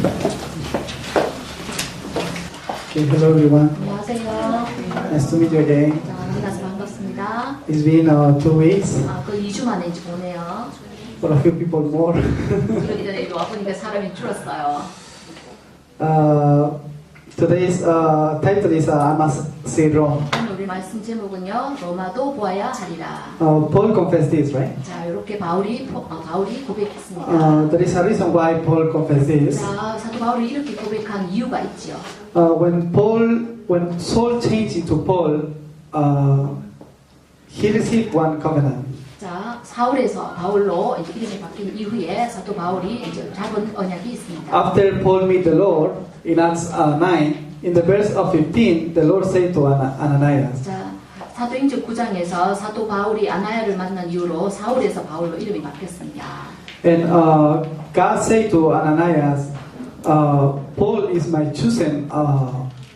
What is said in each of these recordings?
Okay, hello everyone. 안녕하세요. Nice to meet you again. 자, 만나서 반갑습니다. It's been 2 weeks, 거의 2주 만에 이제 오네요. for a few people more. 그러기 전에 여기 와보니까 사람이 줄었어요. Today's title is I must say Rome. 오늘 우리 말씀 제목은요. 로마도 보아야 하리라. Paul confessed this, right? 자, 이렇게 바울이 고백했습니다. There is a reason why Paul confessed this. 자, 사도 바울이 이렇게 고백한 이유가 있지요. When Saul changed into Paul, he received one covenant. 자, 사울에서 바울로 이제 이름이 바뀐 이후에 사도 바울이 이제 잡은 언약이 있습니다. After Paul met the Lord in Acts 9, in the verse of 15, the Lord said to Ananias. 자, 사도행전 9장에서 사도 바울이 아나야를 만난 이후로 사울에서 바울로 이름이 바뀌었습니다. And God said to Ananias, Paul is my chosen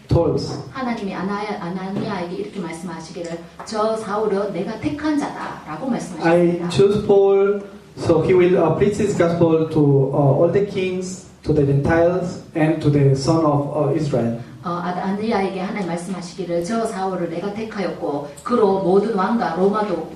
tools. 하나님이 아나니아에게 이렇게 말씀하시기를 저 사울은 내가 택한 자다라고 I 말씀하셨습니다. choose Paul so he will preach his gospel to all the kings, to the Gentiles, and to the son of Israel. 아나니아에게 하나님 말씀하시기를 저 사울을 내가 택하였고 그로 모든 왕과 로마도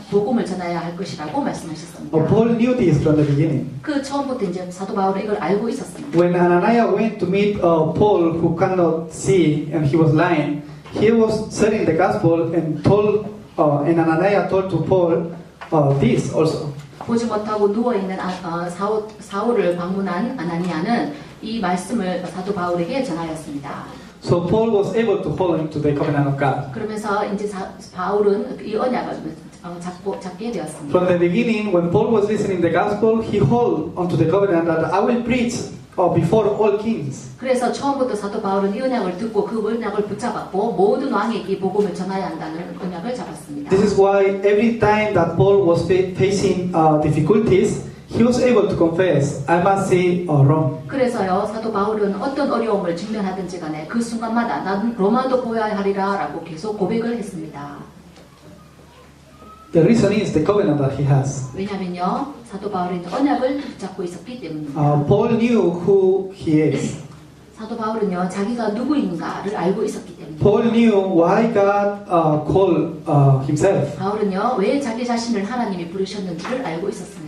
복음을 전해야 할 것이라고 말씀하셨습니다. Paul knew this from the beginning. 그 처음부터 이제 사도 바울은 이걸 알고 있었습니다. When Ananias went to meet Paul, who cannot see and he was blind, he was sharing the gospel and and Ananias told to Paul this also. 보지 못하고 누워있는 사울을 방문한 아나니아는 이 말씀을 사도 바울에게 전하였습니다. So Paul was able to hold into the covenant of God. 그러면서 이제 바울은 이 언약을 잡게 되었습니다. From the beginning, when Paul was listening the gospel, he held onto the covenant that I will preach before all kings. 그래서 처음부터 사도 바울은 이 언약을 듣고 그 언약을 붙잡았고 모든 왕에게 이 복음을 전하야 한다는 언약을 잡았습니다. This is why every time that Paul was facing difficulties, he was able to confess, I must say Rome. 그래서요 사도 바울은 어떤 어려움을 직면하든지 간에 그 순간마다 나는 로마도 보아야 하리라라고 계속 고백을 했습니다. The reason is the covenant that he has. 왜냐면요 사도 바울은 언약을 붙잡고 있었기 때문입니다. Paul knew who he is. 사도 바울은요 자기가 누구인가를 알고 있었기 때문입니다. Paul knew why God called himself. 바울은요 왜 자기 자신을 하나님이 부르셨는지를 알고 있었습니다.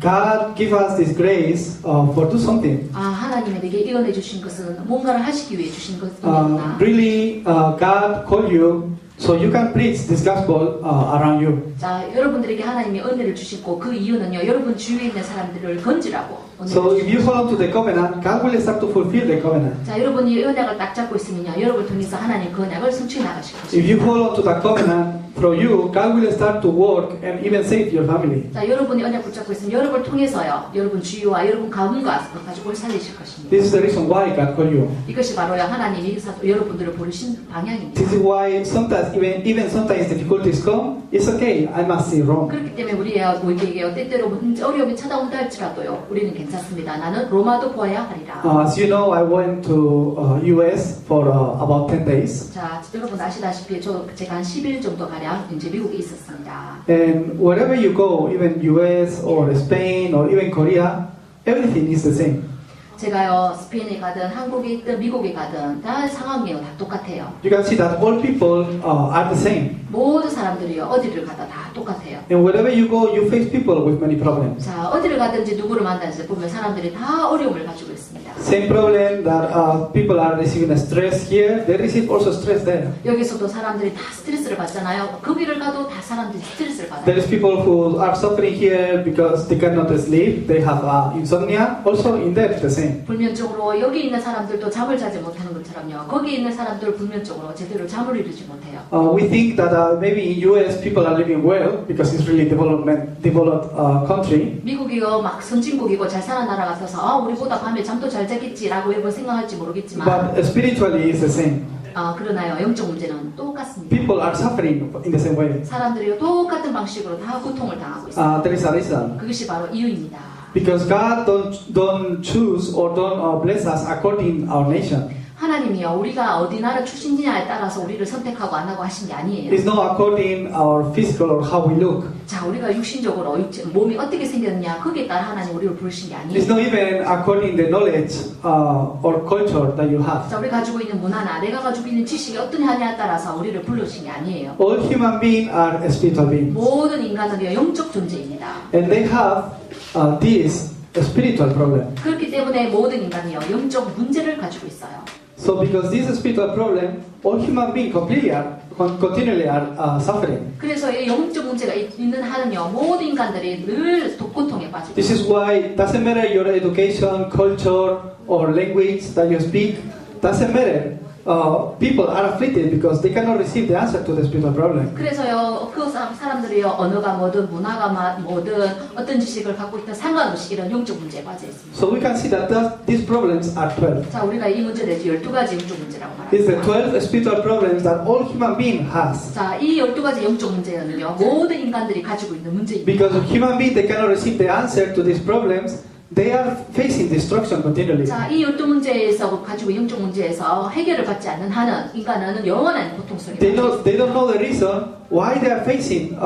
God give us this grace for do something. 하나님이 내게 이언해 주신 것은 뭔가를 하시기 위해 주신 것이구나. Really, God call you so you can preach this gospel around you. 자, 여러분들에게 하나님이 은혜를 주시고 그 이유는요, 여러분 주위에 있는 사람들을 건지라고. So if you hold on to the covenant, God will start to fulfill the covenant. 자, 여러분이 언약을 딱 잡고 있으면요, 여러분을 통해서 하나님 그 언약을 성취해 나가실 If 것입니다. you hold on to the covenant, through you, God will start to work and even save your family. 자, 여러분이 언약 붙잡고 있으면 여러분을 통해서요, 여러분 주위와 여러분 가문과 가족을 살리실 것입니다. This is the reason why God called you. 이것이 바로요, 하나님이 여러분들을 부르신 방향입니다. This is why sometimes, even sometimes difficulties come, it's okay. I must say wrong. 그렇기 때문에 우리에게 때때로 어려움이 찾아온다 할지라도요, 우리는 괜찮습니다. 나는 로마도 보아야 하리라. As you know, I went to US for about 10 days. 자, 여러분 아시다시피 제가 한 10일 정도 가량 이제 미국에 있었습니다. And wherever you go, even US or Spain or even Korea, everything is the same. 제가요 스페인에 가든 한국에 있든 미국에 가든 다 상황이요 다 똑같아요. You can see that all people are the same. 모든 사람들이요 어디를 가다 다 똑같아요. And wherever you go, you face people with many problems. 자, 어디를 가든지 누구를 만나든지 보면 사람들이 다 어려움을 가지고 있습니다. Same problem that people are receiving stress here, they receive also stress there. 여기서도 사람들이 다 스트레스를 받잖아요. 거기를 가도 다 사람들이 스트레스를 받아요. There is people who are suffering here because they cannot sleep, they have insomnia. Also in there, the same. 불면증으로 여기 있는 사람들도 잠을 자지 못하는 것처럼요. 거기 있는 사람들 불면증으로 제대로 잠을 이루지 못해요. We think that maybe in US people are living well because it's really developed country. 미국이요 막 선진국이고 잘 사는 나라 같아서 우리보다 밤에 잠도 잘 자겠지라고 여러분 생각할지 모르겠지만 But spiritually it's the same. 그러나요 영적 문제는 똑같습니다. People are suffering in the same way. 사람들이 똑같은 방식으로 다 고통을 당하고 있습니다. There is a reason. 그것이 바로 이유입니다. Because God don't choose or don't bless us according our nation. 하나님이요, 우리가 어디 나라 출신이냐에 따라서 우리를 선택하고 안 하고 하신 게 아니에요. It's not according our physical or how we look. 자, 우리가 육신적으로 몸이 어떻게 생겼냐 거기에 따라 하나님 우리를 부르신 게 It's 아니에요. not even according the knowledge or culture that you have. 자, 우리 가지고 있는 문화나 내가 가지고 있는 지식이 어떤 하냐에 따라서 우리를 부르신 게 아니에요. All human beings are spiritual beings. 모든 인간은 영적 존재입니다. And they have this spiritual problem. 그렇기 때문에 모든 인간이요, 영적 문제를 가지고 있어요. So because this spiritual problem, all human beings continually are suffering. 그래서 이 영적 문제가 있는 한은요, 모든 인간들이 늘 독고통에 빠지고 This is why it doesn't matter your education, culture, or language that you speak, doesn't matter. People are afflicted because they cannot receive the answer to the spiritual problem. 그래서요, 그 사람들이요, 언어가 뭐든 문화가 뭐든 어떤 지식을 갖고 있든 상관없이 이런 영적 문제에 빠져 있습니다. So we can see that these problems are 12. 자, 우리가 이 문제를 12가지 영적 문제라고 It's the 말합니다. 12 spiritual problems that all human being has. 자, 이 12가지 영적 문제는요, 모든 인간들이 가지고 있는 문제입니다. Because human beings, they cannot receive the answer to these problems. They are facing destruction continually. 자, 이 12문제에서 가지고 영적 문제에서 해결을 받지 않는 한은 인간은 영원한 고통 속에 They 빠져 don't know the reason why they are facing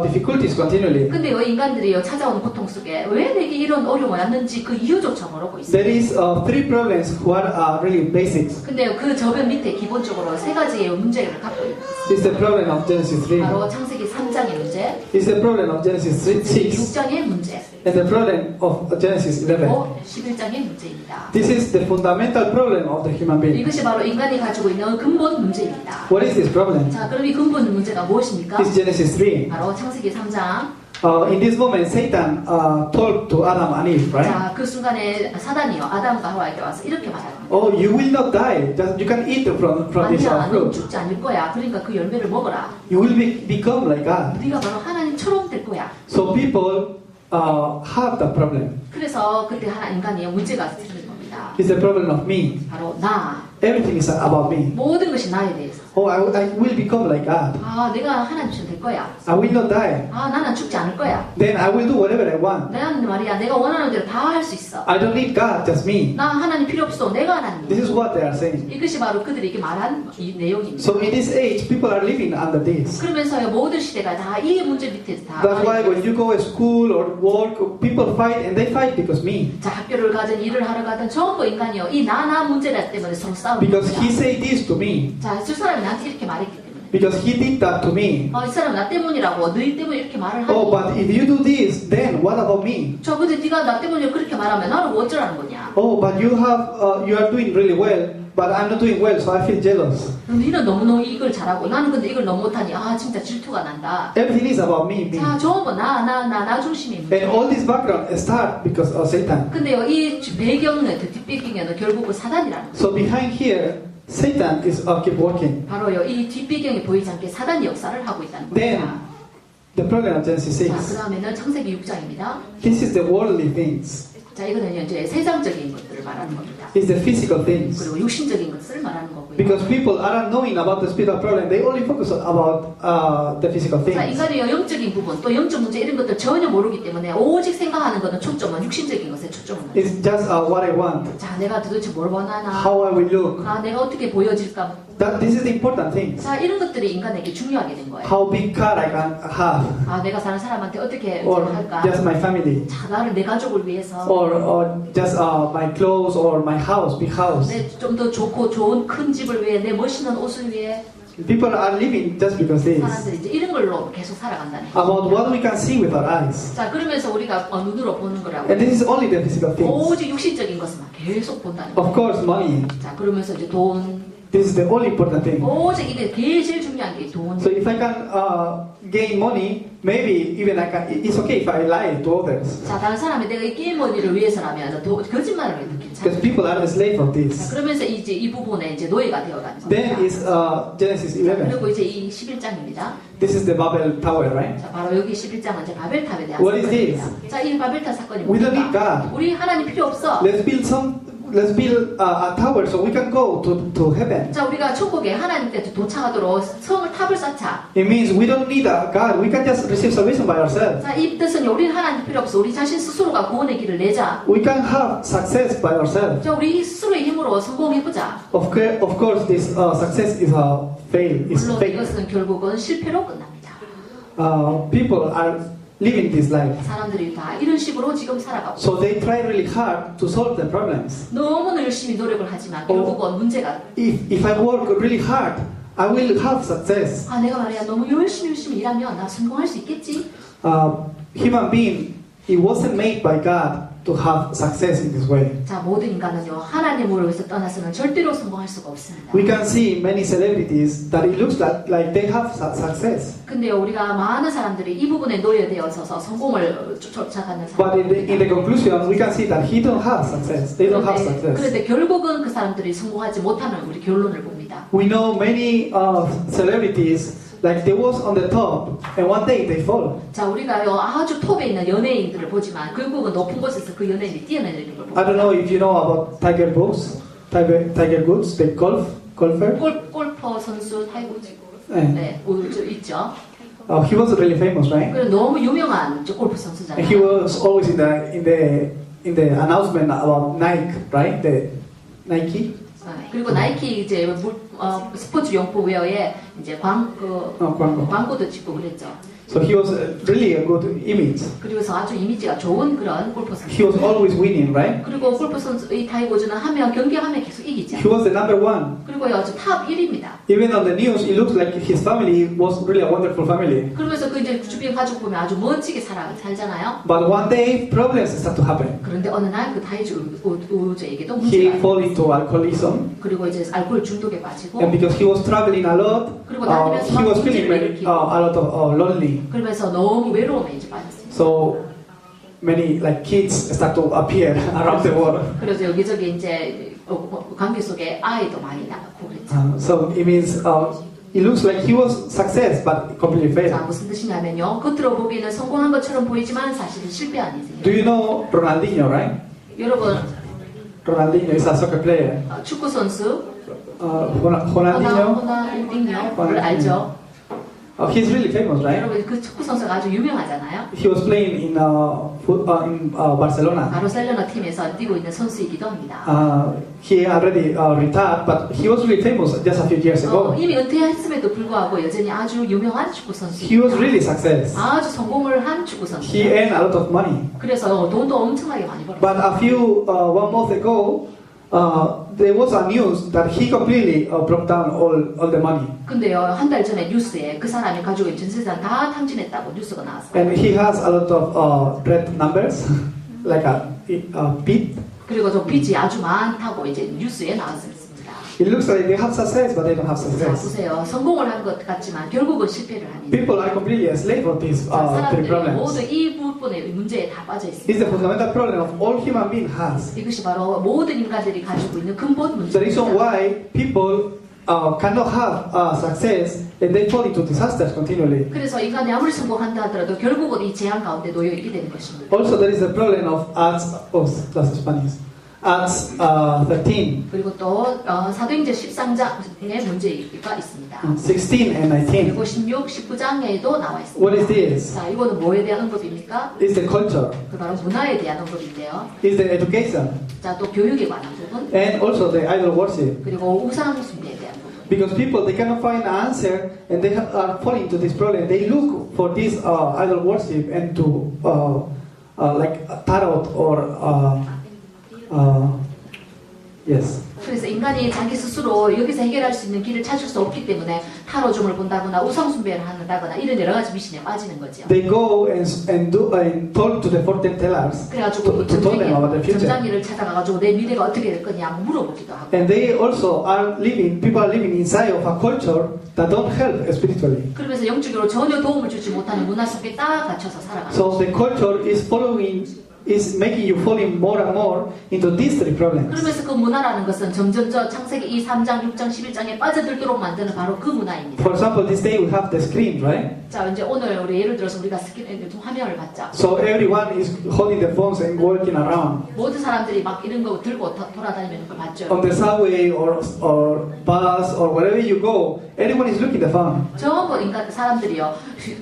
difficulties continually. 근데 왜 인간들이요, 찾아오는 고통 속에 왜 내게 이런 어려움이 왔는지 그 이유조차 모르고 있어요. There is three problems who are really basics. 근데 그 저변 밑에 기본적으로 세 가지의 문제를 갖고 있어요. It's the problem of Genesis 3. 바로 창세기 3장의 문제, It's the problem of Genesis 6. 6장의 문제, And the problem of Genesis 11. 그리고 11장의 문제입니다. This is the fundamental problem of the human being. 이것이 바로 인간이 가지고 있는 근본 문제입니다. What is this problem? 자, 그럼 이 근본 문제가 무엇입니까? It's Genesis 3. 바로 창세기 3장. In this moment, Satan told to Adam and Eve, right? 자, 그 순간에 사단이요, 아담과 하와에게 와서 이렇게 말합니다. Oh, you will not die. Just you can eat from this 아니야, 넌 fruit. 죽지 않을 거야. 그러니까 그 열매를 먹어라. You will become like God. 네가 바로 하나님처럼 될 거야. So people have the problem. 그래서 그때 인간이 문제가 생긴 겁니다. It's the problem of me. 바로 나. Everything is about me. 모든 것이 나에 대해서. Oh, I will become like God. 아, 내가 하나님처럼 될 거야. I will not die. 아, 나는 죽지 않을 거야. Then I will do whatever I want. 나는 말이야, 내가 원하는 대로 다 할 수 있어. I don't need God, just me. 나 하나님 필요 없어. 내가 This 하나님이야. is what they are saying. 이것이 바로 그들이 이렇게 말한 이 내용입니다. So in this age, people are living under this. 그러면서요, 모든 시대가 다 이 문제 밑에 다. That's why when you go to school or work, people fight and they fight because me. 자, 학교를 가든 일을 하러 가든 전부 인간이요, 이 나 문제라 때문에 서로 싸우는 Because he 겁니다. said this to me. 자, 저 사람이 나한테 이렇게 말했기 때문에. Because he did that to me. 이 사람 나 때문이라고, 너희 때문에 이렇게 말을 하니. Oh, but if you do this, then what about me? 저 근데 네가 나 때문에 그렇게 말하면 나는 뭐 어쩌라는 거냐? Oh, but you are doing really well, but I'm not doing well, so I feel jealous. 너희는 너무너무 이걸 잘하고 나는 근데 이걸 너무 못하니 아 진짜 질투가 난다. Everything is about me. 자, 전부 나 중심이 And 문제. all this background start because of Satan. 근데요, 이 배경은 뒷배경에는 결국은 사단이라는 거예요. So behind here, Satan is keep working. 바로요, 이 뒷배경이 보이지 않게 사단이 역사를 하고 있다는 Then, 겁니다. the problem of Genesis 자, 그 6. 다음에는 창세기 6장입니다. This is the worldly things. 자, 이거는 이제 세상적인 것들을 말하는 겁니다. It's the physical things. 그리고 육신적인 것을 말하는 거고요. Because people aren't knowing about the spiritual problem, they only focus about the physical 자, things. 인간의 영적인 부분, 또 영적 문제 이런 것들 전혀 모르기 때문에 오직 생각하는 것은 초점은 육신적인 것에 초점을 맞춰요. It's just what I want, 자, 내가 도대체 뭘 원하나? how I will look. 아, 내가 어떻게 보여질까? This is the important things. 자, 이런 것들이 인간에게 중요하게 된 거예요. How big car I can have, 아, 내가 사는 사람한테 어떻게 or 할까? just my family, 자, 나를 내 가족을 위해서 or just my clothes or my house, big house. 좀 더 좋고 좋은 큰 집을 위해 내 멋있는 옷을 위해 People are living just because this. 사람들이 이제 이런 걸로 계속 살아간다는 거예요. About what we can see with our eyes. 자, 그러면서 우리가 눈으로 보는 거라고. And this is only the physical things. 오직 육신적인 것만 계속 본다는 거예요. Of course, money. 자, 그러면서 이제 돈, This is the only important thing. 오직 이게 제일 중요한 게 돈. So if I can gain money, maybe even I can. It's okay if I lie to others, 자, 다른 사람이 내가 이 게임 머니를 위해서라면 거짓말을 해도 because 괜찮아요. people are a slave of 자, this. 그러면서 이제 이 부분에 이제 노예가 되어가는 Then 겁니다. is Genesis 11. 그리고 이제 이 11장입니다. This is the Babel Tower, right? 자, 바로 여기 11장은 이제 바벨탑에 대한 What is 사건입니다. 자, 이 바벨탑 사건이 We don't need 뭡니까? God. 우리 하나님 필요 없어. Let's build some let's build a tower so we can go to heaven. 자, 우리가 천국에 하나님께 도착하도록 성을 탑을 쌓자. It means we don't need a God. We can just receive salvation by ourselves. 자, 이 뜻은 우리는 하나님 필요 없어. 우리 자신 스스로가 구원의 길을 내자. We can have success by ourselves. 자, 우리 스스로의 힘으로 성공해보자. Of course, this success is a fail. It's 물론 fake. 이것은 결국은 실패로 끝납니다. People are living this life. 사람들이 다 이런 식으로 지금 살아가고 So they try really hard to solve the problems. 너무나 열심히 노력을 하지만 결국은 문제가 If I work really hard, I will have success. 아, 내가 말이야 너무 열심히 일하면 나 성공할 수 있겠지? Human being, it wasn't made by God to have success in this way. 자, 모든 인간은요 하나님으로 해서 떠나서는 절대로 성공할 수가 없습니다. We can see many celebrities that it looks like they have success. 근데요 우리가 많은 사람들이 이 부분에 노예되어서 성공을 쫓아가는 But in the conclusion, we can see that he don't have success. They don't have success. 그런데 결국은 그 사람들이 성공하지 못하는 우리 결론을 봅니다. We know many celebrities like they was on the top and one day they fall. 자, 우리가요 아주 톱에 있는 연예인들을 보지만 결국은 높은 곳에서 그 연예인이 뛰어내리는 걸 I don't 봅니다. know if you know about Tiger Woods, the golfer. 골퍼 선수 타이거 네. 있죠. He was really famous, right? 그리고 너무 유명한 골프 And 선수잖아요. he was always in the announcement about Nike, right? The Nike. 그리고 나이키 이제 스포츠 용품 웨어에 이제 광고. 광고도 찍고 그랬죠. So he was really a good image. 그리고서 아주 이미지가 좋은 그런 골프 선수. He was always winning, right? 그리고 골프 선수의 타이거즈는 하면 경기하면 계속 이기죠. He was the number one. 그리고요 아주 탑 1위입니다. Even on the news, it looks like his family was really a wonderful family. 그러면서 그 이제 주변 가족 보면 아주 멋지게 살잖아요. But one day, problems start to happen. 그런데 어느 날 그 타이거즈에게도 He 문제가 fall into alcoholism, 그리고 이제 알코올 중독에 빠지고 and because he was traveling a lot, 그리고 다니면서 he was 막 feeling 문제를 일으키고 a lot of lonely. 그러면서 너무 외로움에 이제 빠졌어요. So many like kids start to appear around the world. 그래서 여기저기 이제 관계 속에 아이도 많이 낳고 그랬죠. So it means it looks like he was success, but completely 자, failed. 무슨 뜻이냐면요. 겉으로 보기에는 성공한 것처럼 보이지만 사실은 실패한 인생이에요. Do you know Ronaldinho, right? 여러분 Ronaldinho is a soccer player. 축구 선수 Ronaldinho. 호나우딩요를 알죠? He's really famous, right? 여러분 그 축구 선수가 아주 유명하잖아요. He was playing in Barcelona. 바르셀로나 팀에서 뛰고 있는 선수이기도 합니다. He already retired, but he was really famous just a few years ago. 이미 은퇴했음에도 불구하고 여전히 아주 유명한 축구 선수. He was really success. 아주 성공을 한 축구 선수. He earned a lot of money. 그래서 돈도 엄청나게 많이 벌었어요. But one month ago, there was a news that he completely broke down all the money. 근데요 한 달 전에 뉴스에 그 사람이 가지고 있는 전 재산 다 탕진했다고 뉴스가 나왔어요. And he has a lot of red numbers, like a pit. 그리고 저 빚이 아주 많다고 이제 뉴스에 나왔습니다. It looks like they have success, but they don't have 자 success. 보세요. 성공을 한 것 같지만 결국은 실패를 하니. People are completely a slave of these three 사람들이 problems. 모두 이 부분의 문제에 다 빠져 It's 있습니다. the fundamental problem of all human beings has. 이것이 바로 모든 인간들이 가지고 있는 근본 The reason 문제입니다. why people cannot have success and they fall into disasters continually. 그래서 인간이 아무리 성공한다 하더라도 결국은 이 재앙 가운데 놓여 있게 되는 것입니다. Also, there is the problem of that's Spanish. Acts 13, 그리고 또 사도행전 13장의 문제가 있습니다. 16 and 19. 그리고 16, 19장에도 나와 있습니다. What is this? 자, 이거는 뭐에 대한 언급입니까? It's the culture. 그 바로 문화에 대한 언급인데요. It's the education. 자, 또 교육에 관한 부분, And also the idol worship. 그리고 우상 숭배에 대한 부분. Because people, they cannot find an answer and they are falling into this problem. They look for this idol worship and to like tarot or yes. 그래서 인간이 자기 스스로 여기서 해결할 수 있는 길을 찾을 수 없기 때문에 타로점을 본다거나 우상 숭배를 한다거나 이런 여러 가지 미신에 빠지는 거죠. They go and talk to the fortune tellers 그래가지고 to tell them about the future. 점장이를 찾아가가지고 내 미래가 어떻게 될 거냐 물어보기도 하고. And they also people are living inside of a culture that don't help spiritually. 그러면서 영적으로 전혀 도움을 주지 못하는 문화 속에 딱 갇혀서 살아가는 So 거죠. the culture is following is making you falling more and more into these three problems. 그러면서 그 문화라는 것은 점점 저 창세기 2, 3장, 6장, 11장에 빠져들도록 만드는 바로 그 문화입니다. For example, this day we have the screen, right? 자, 이제 오늘 우리 예를 들어서 우리가 화면을 봤자. So everyone is holding the phones and walking around. 모든 사람들이 막 이런 거 들고 돌아다니는 걸 봤죠. On the subway or bus or wherever you go, everyone is looking at the phone. 전부 사람들이요,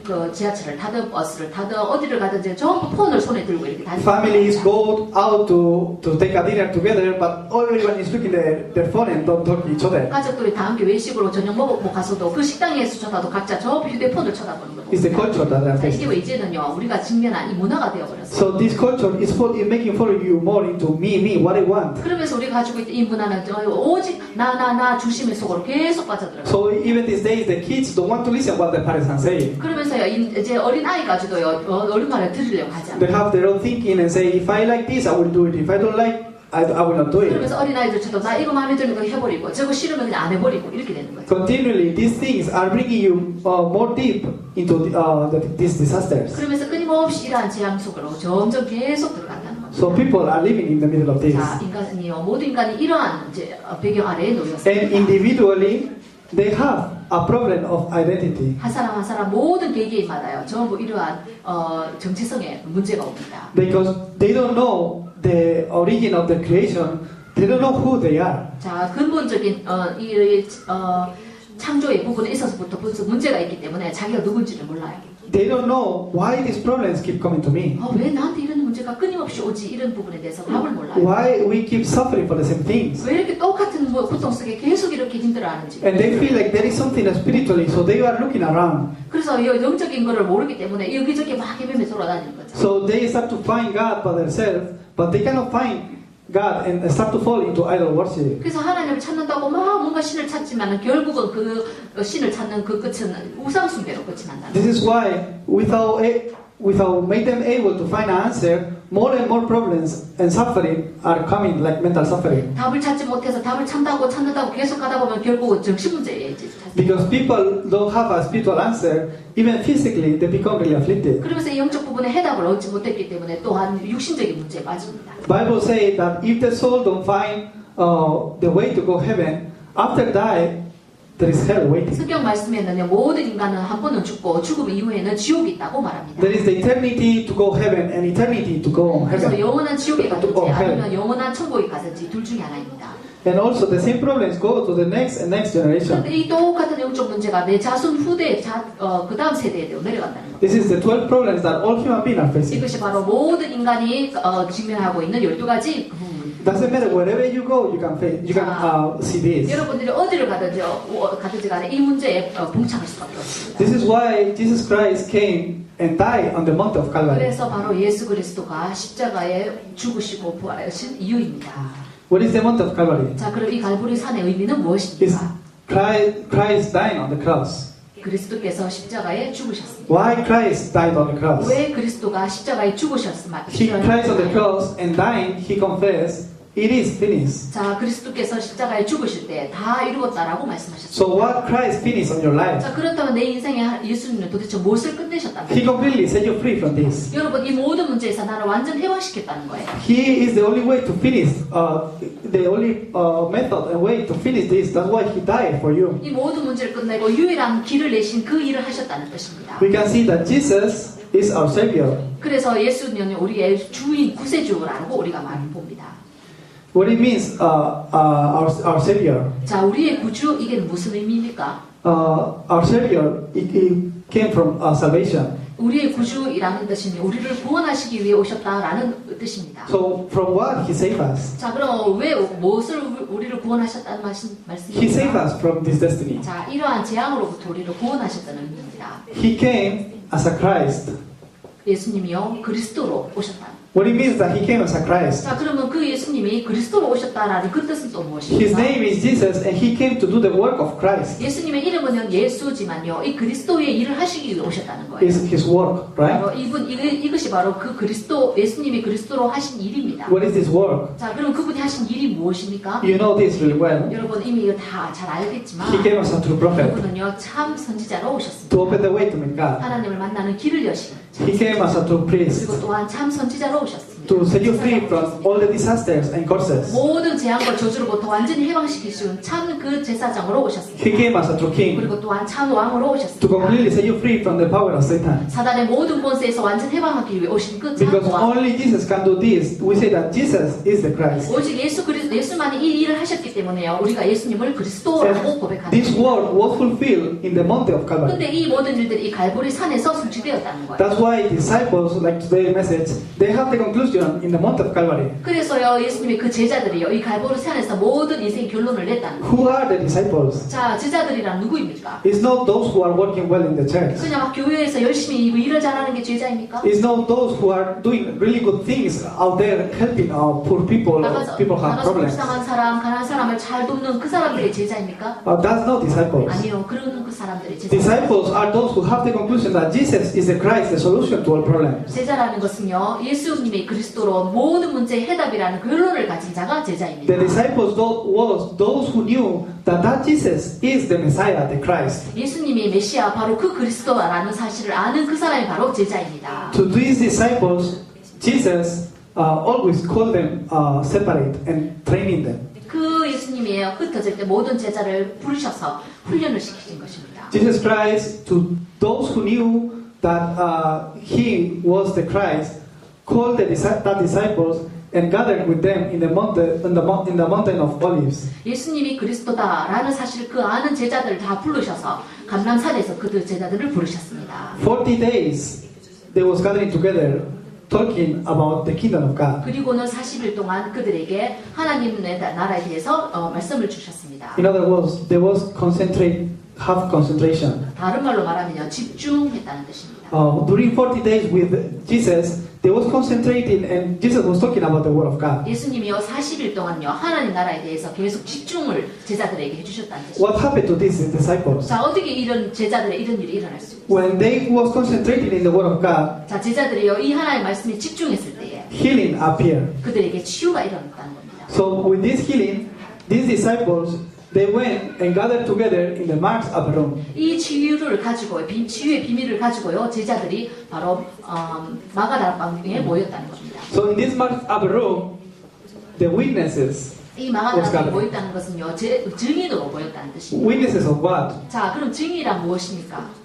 그 지하철을 타든 버스를 타든 어디를 가든지 전부 폰을 손에 들고 이렇게 다니고. Families go out to take a dinner together, but everyone is looking at their phone and don't talk to each other. 가족들이 다 함께 외식으로 저녁 먹고 가서도 그 식당에서 쳐다도 각자 저 휴대폰을 쳐다보는 거고. It's the culture that they are 자, 이게 facing. 왜 이제는요 우리가 직면한 이 문화가 되어버렸어요. So this culture is making follow you more into me, what I want. 그러면서 우리가 가지고 있던 이 문화는 오직 나 중심의 속으로 계속 빠져들어요. So even these days, the kids don't want to listen what the parents are saying. 그러면서요 이제 어린 아이까지도요 어른 말을 들으려고 하지 않아요. They have their own thinking and say, if I like this, I will do it. If I don't like, I will not do it. 그러면서 어린 아이들처럼 나 이거 마음에 드는 거 해버리고 저거 싫으면 그냥 안 해버리고 이렇게 되는 거죠. Continually, these things are bringing you more deep into these disasters. 그러면서 끊임없이 이러한 재앙 속으로 점점 계속 들어간다는 거죠. So people are living in the middle of this. 자, 인간이요 모든 인간이 이러한 이제 배경 아래에 놓여 있습니다. And individually, they have a problem of identity. 한 사람 한 사람 모든 개개인마다요 전부 이러한 정체성에 문제가 옵니다. Because they don't know the origin of the creation, they don't know who they are. 자, 근본적인 창조의 부분에 있어서부터 벌써 문제가 있기 때문에 자기가 누군지를 몰라요. They don't know why these problems keep coming to me. 왜 나한테 이런 문제가 끊임없이 오지 이런 부분에 대해서 답을 몰라요. Why we keep suffering for the same things. 왜 이렇게 똑같은 고통 속에 계속 이렇게 힘들어하는지. And they feel like there is something spiritually, so they are looking around. 그래서 영적인 거를 모르기 때문에 여기저기 막 헤매며 돌아다니는 거죠. So they start to find God by themselves, but they cannot find God and start to fall into idol worship. 그래서 하나님을 찾는다고 막 뭔가 신을 찾지만 결국은 그 신을 찾는 그 끝은 우상 숭배로 끝이 난다. This is why without make them able to find an answer, more and more problems and suffering are coming, like mental suffering. 답을 찾지 못해서 답을 찾는다고 계속 가다 보면 결국은 정신 문제에 이제. Because people don't have a spiritual answer, even physically they become really afflicted. 그러면서 이 영적 부분에 해답을 얻지 못했기 때문에 또한 육신적인 문제에 빠집니다. Bible says that if the soul don't find the way to go heaven, after die there is hell waiting. 성경 말씀에는요 모든 인간은 한 번은 죽고 죽음 이후에는 지옥이 있다고 말합니다. There is the eternity to go heaven and eternity to go 그래서 heaven. 영원한 지옥에 가든지 아니면 영원한 천국에 가든지 둘 중에 하나입니다. And also the same problems go to the next generation. 그런데 이 똑같은 영적 문제가 내 자손 후대 그 다음 세대에 내려간다는 겁니다. This is the 12 problems that all human beings are facing. 이것이 바로 모든 인간이 직면하고 있는 12가지 부분. Doesn't matter wherever you go, you can see this. 여러분들이 어디를 가든지 간에 이 문제에 봉착할 수밖에 없습니다. This is why Jesus Christ came and died on the Mount of Calvary. 그래서 바로 예수 그리스도가 십자가에 죽으시고 부활하신 이유입니다. What is the Mount of Calvary? 자, 그럼 이 갈보리 산의 의미는 It's 무엇입니까? Christ dying on the cross. 그리스도께서 십자가에 죽으셨습니다. Why Christ died on the cross? 왜 그리스도가 십자가에 죽으셨습니까? Christ on the cross and dying, he confessed, it is finished. 자, 그리스도께서 십자가에 죽으실 때 다 이루었다라고 말씀하셨습니다. So what Christ finished on your life? 자, 그렇다면 내 인생에 예수님은 도대체 무엇을 끝내셨다는 He 거예요? completely set you free from this. 여러분, 이 모든 문제에서 나를 완전 해방시켰다는 거예요. He is the only way to finish, the only method and way to finish this. That's why he died for you. 이 모든 문제를 끝내고 유일한 길을 내신 그 일을 하셨다는 뜻입니다. We can see that Jesus is our Savior. 그래서 예수는 우리의 주인, 구세주라고 우리가 많이 봅니다. What it means, our Savior. 자, 우리의 구주, 이게 무슨 의미입니까? Our Savior, it came from salvation. 우리의 구주이라는 뜻은 우리를 구원하시기 위해 오셨다라는 뜻입니다. So from what He saved us? 자, 그럼 왜 무엇을 우리를 구원하셨다는 He saved 말씀입니까? us from this destiny. 자, 이러한 재앙으로부터 우리를 구원하셨다는 의미입니다. He came as a Christ. 예수님이요 그리스도로 오셨다. What it means that He came as a Christ. 자, 그러면 그 예수님이 그리스도로 오셨다라는 그 뜻은 또 His 무엇입니까? name is Jesus, and He came to do the work of Christ. 예수님의 이름은 예수지만요, 이 그리스도의 일을 하시기 위해 오셨다는 거예요. Is His work, right? 바로 이것이 바로 그 그리스도, 예수님이 그리스도로 하신 일입니다. What is this work? 자, 그럼 그분이 하신 일이 무엇입니까? You know this really well. 여러분 이미 이거 다 잘 알겠지만 He came as a true prophet 그분은요 참 선지자로 오셨습니다. to open the way to meet God. 하나님을 만나는 길을 여신 He came as a true priest. 그리고 또한 참 선지자로 오셨습니다. to set you free from all the disasters and curses. 모든 재앙과 저주로부터 완전히 해방시키시는 참 그 제사장으로 오셨습니다. He came as a true king 그리고 또한 참 왕으로 to 오셨습니다. completely set you free from the power of Satan. 사단의 모든 권세에서 완전 해방하기 위해 오신 그 참 Because 왕. only Jesus can do this. We say that Jesus is the Christ. 오직 예수만이 이 일을 하셨기 때문에요. 우리가 예수님을 그리스도라고 And 고백하는 this 거예요. word was fulfilled in the Mount of Calvary. 근데 이 모든 일들이 이 갈보리 산에서 성취되었다는 거예요. That's why disciples, like today's message, they have the conclusion in the Mount of Calvary. 그래서요, 예수님이 그 제자들이요, 이 갈보리 산에서 모든 인생 결론을 냈다는 거예요. Who are the disciples? 자, 제자들이란 누구입니까? It's not those who are working well in the church. 그냥 막 교회에서 열심히 일을 잘하는 게 제자입니까? It's not those who are doing really good things out there helping poor people or people who have 나가서 problems. 불쌍한 사람, 가난한 사람을 잘 돕는 그 사람들이 제자입니까? That's not disciples. 아니요, 그런 그 사람들이 제자. Disciples are those who have the conclusion that Jesus is the Christ, the solution to all problems. 제자라는 것은요, 예수님이 그리스도로 모든 문제의 해답이라는 결론을 가진 자가 제자입니다. The disciples was those who knew that Jesus is the Messiah, the Christ. 예수님이 메시아 바로 그 그리스도라는 사실을 아는 그 사람이 바로 제자입니다. To these disciples, Jesus always called them separate and training them. 그 예수님이 흩어질 때 모든 제자를 부르셔서 훈련을 시키신 것입니다. Jesus Christ, to those who knew that He was the Christ, called the disciples and gathered with them in the mountain of Olives. 예수님이 그리스도다라는 사실 그 아는 제자들을 다 부르셔서 감람산에서 그 제자들을 부르셨습니다. 40 days they was gathering together talking about the kingdom of God. 그리고는 40일 동안 그들에게 하나님의 나라에 대해서 말씀을 주셨습니다. In other words, there was have concentration. 다른 말로 말하면요, 집중했다는 뜻입니다. During 40 days with Jesus, they was concentrating and Jesus was talking about the Word of God. 예수님이요 40일 동안요 하나님 나라에 대해서 계속 집중을 제자들에게 해주셨다는 뜻입니다. What happened to these disciples? 자, 어떻게 이런 제자들의 이런 일이 일어날 수 있어요? When they was concentrating in the Word of God, 자, 제자들이요 이 하나님의 말씀에 집중했을 때에 healing appeared. 그들에게 치유가 일어났다는 겁니다. So with this healing, these disciples, they went and gathered together in the Mark's upper room. 이 치유를 가지고 치유의 비밀을 가지고요 제자들이 바로 마가다락방에 모였다는 겁니다. So in this Mark's upper room, the witnesses, 이 마가다락방에 모였다는 것은요 증인으로 모였다는 뜻입니다. witnesses of what? 자, 그럼 증인이란 무엇입니까?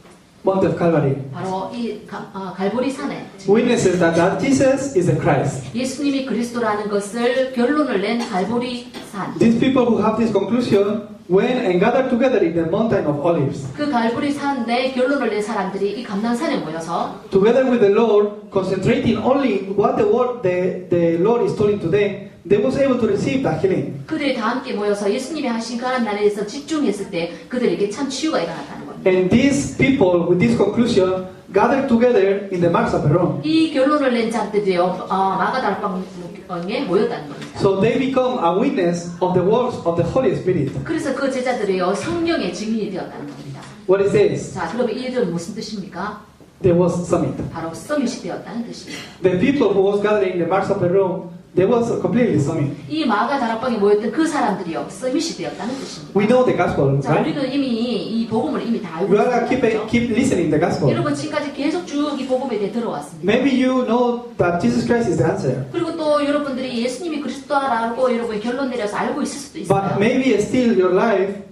Mount of Calvary. 바로 이 갈보리 산에 Witnesses that Jesus is the Christ. 예수님이 그리스도라는 것을 결론을 낸 갈보리 산. These people who have this conclusion went and gathered together in the mountain of Olives. 그 갈보리 산에 결론을 낸 사람들이 이 감난산에 모여서 Together with the Lord, concentrating only what the Lord is telling to them, they was able to receive that healing. 그들이 다 함께 모여서 예수님이 하신 그 하나님 나라에 대해서 집중했을 때 그들에게 참 치유가 일어났다는 겁니다. And these people with this conclusion gathered together in the Mark's upper room. 이 결론을 낸 자들이요 마가다락방에 모였다는 겁니다. So they become a witness of the works of the Holy Spirit. 그래서 그 제자들이요 성령의 증인이 되었다는 겁니다. What is this? 자, 그러면 이 일은 무슨 뜻입니까? There was summit. 바로 서밋이 되었다는 뜻입니다. The people who was gathering in the Mark's upper room, they was completely summit. 이 마가다락방에 모였던 그 사람들이요 서밋이 되었다는 뜻입니다. We know the gospel, 자, right? 우리는 이미 이 복음을 이미 다 알고 You are 있습니다. keep listening the gospel. 여러분 지금까지 계속 쭉 이 복음에 대해 들어왔습니다. Maybe you know that Jesus Christ is the answer, 그리고 또 여러분들이 예수님이 그리스도라고 여러분 결론 내려서 알고 있을 수도 but 있어요. maybe still your life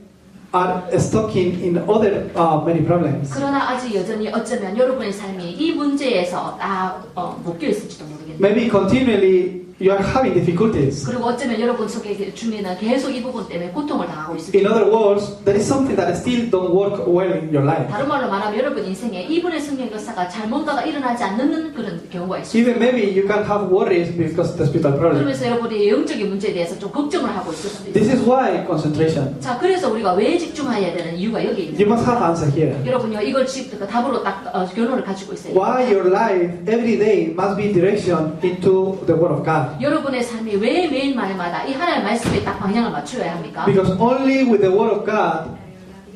are stuck in other many problems. 그러나 아직 여전히 어쩌면 여러분의 삶이 이 문제에서 딱 묶여 있을지도 모르겠네요. Maybe continually you are having difficulties. 그리고 어쩌면 여러분 속에 중에는 계속 이 부분 때문에 고통을 당하고 In 있을지도 other words, there is something that still don't work well in your life. 다른 말로 말하면 여러분 인생에 이분의 성령 역사가 잘 뭔가가 일어나지 않는 그런 경우가 있어요. Even maybe you can have worries because of the spiritual problem. 그러면서 여러분이 영적인 문제에 대해서 좀 걱정을 하고 있을 수도 있어요. This is why concentration. 자, 그래서 우리가 왜 집중해야 되는 이유가 여기 있는 You must have answer here. 여러분요 이걸 답으로 딱 결론을 가지고 있어요. Why your life every day must be direction into the Word of God. 여러분의 삶이 왜 매일마다 이 하나님의 말씀에 딱 방향을 맞춰야 합니까? Because only with the Word of God,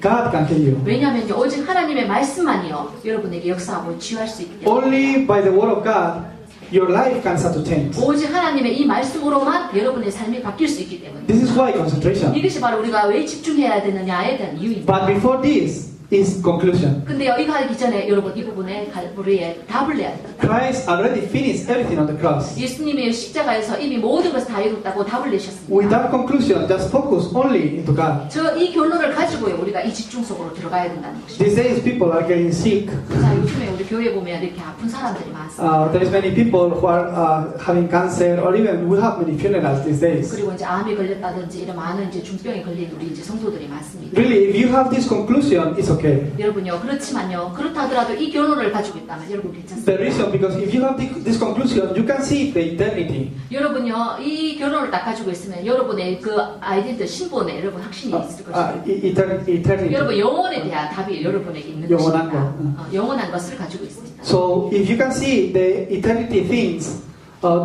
God can heal you. 왜냐하면요 오직 하나님의 말씀만이요 여러분에게 역사하고 치유할 수 있기 때문에 Only by the Word of God, your life can start to change. 오직 하나님의 이 말씀으로만 여러분의 삶이 바뀔 수 있기 때문에 This is why concentration. 이것이 바로 우리가 왜 집중해야 되느냐에 대한 이유입니다. But before this, is conclusion. 근데요, 이거 하기 전에 여러분 이 부분에 우리의 답을 내야 됩니다. Christ already finished everything on the cross. 예수님이 십자가에서 이미 모든 것을 다 이뤘다고 답을 내셨습니다. With that conclusion, just focus only into God. 이 결론을 가지고요, 우리가 이 집중 속으로 들어가야 된다는 것입니다. These days, people are getting sick. 자, 요즘에 우리 교회 보면 이렇게 아픈 사람들이 많습니다. There is many people who are having cancer, or even we have many funerals these days. 그리고 이제 암이 걸렸다든지 이런 많은 이제 중병에 걸린 우리 이제 성도들이 많습니다. Really, if you have this conclusion, it's okay. 여러분요, 그렇지만요, 그렇다 하더라도 이 결론을 가지고 있다면 여러분 괜찮습니다. The reason, because if you have this conclusion, you can see the eternity. 여러분요, 이 결론을 딱 가지고 있으면 여러분의 그 아이덴티 신분에 여러분 확신이 있을 것입니다. Eternity. 여러분 영혼에 대한 답이 여러분에게 있는 영원한 것입니다. 영원한 것을 가지고 있습니다. So if you can see the eternity things,